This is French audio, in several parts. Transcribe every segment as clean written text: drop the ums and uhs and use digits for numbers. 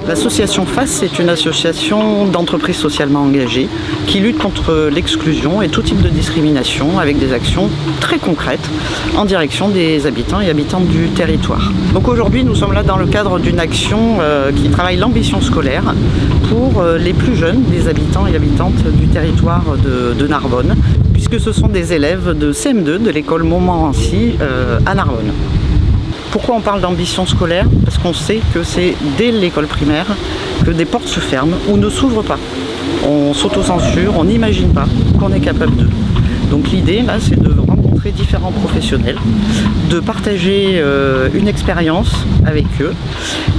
L'association FACE, c'est une association d'entreprises socialement engagées qui lutte contre l'exclusion et tout type de discrimination avec des actions très concrètes en direction des habitants et habitantes du territoire. Donc aujourd'hui, nous sommes là dans le cadre d'une action qui travaille l'ambition scolaire pour les plus jeunes, des habitants et habitantes du territoire de Narbonne, puisque ce sont des élèves de CM2 de l'école Montmorency à Narbonne. Pourquoi on parle d'ambition scolaire? Parce qu'on sait que c'est dès l'école primaire que des portes se ferment ou ne s'ouvrent pas. On s'autocensure, on n'imagine pas qu'on est capable d'eux. Donc l'idée là, c'est de rencontrer différents professionnels, de partager une expérience avec eux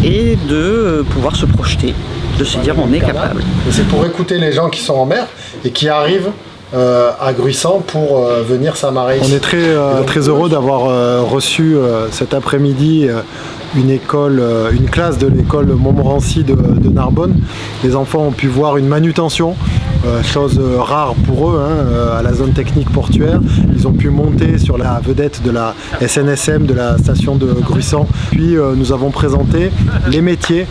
et de pouvoir se projeter, de se dire on est capable. C'est pour écouter les gens qui sont en mer et qui arrivent à Gruissant pour venir s'amarrer ici. On est très heureux d'avoir reçu cet après-midi une classe de l'école Montmorency de Narbonne. Les enfants ont pu voir une manutention, chose rare pour eux, à la zone technique portuaire. Ils ont pu monter sur la vedette de la SNSM, de la station de Gruissant. Puis nous avons présenté les métiers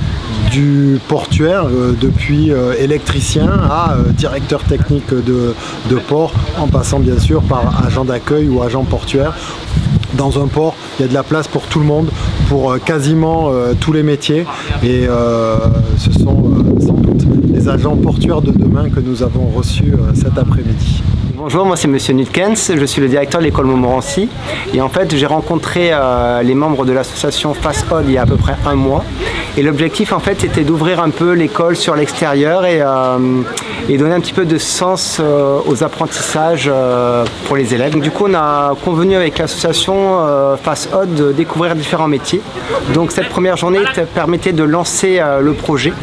du portuaire, depuis électricien à directeur technique de port, en passant bien sûr par agent d'accueil ou agent portuaire. Dans un port, il y a de la place pour tout le monde, pour quasiment tous les métiers, et ce sont sans doute les agents portuaires de demain que nous avons reçus cet après-midi. Bonjour, moi c'est Monsieur Nutkens, je suis le directeur de l'école Montmorency et en fait j'ai rencontré les membres de l'association FACE Odd il y a à peu près un mois et l'objectif en fait c'était d'ouvrir un peu l'école sur l'extérieur et donner un petit peu de sens aux apprentissages pour les élèves. Donc, du coup on a convenu avec l'association FACE Odd de découvrir différents métiers. Donc cette première journée permettait de lancer le projet.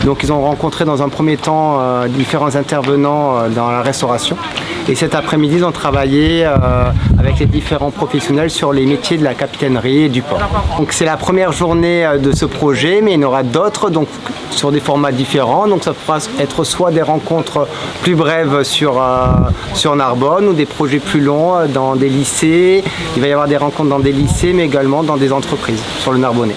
Donc ils ont rencontré dans un premier temps différents intervenants dans la restauration. Et cet après-midi, ils ont travaillé avec les différents professionnels sur les métiers de la capitainerie et du port. Donc c'est la première journée de ce projet, mais il y en aura d'autres donc sur des formats différents. Donc ça pourra être soit des rencontres plus brèves sur Narbonne ou des projets plus longs dans des lycées. Il va y avoir des rencontres dans des lycées, mais également dans des entreprises sur le Narbonnais.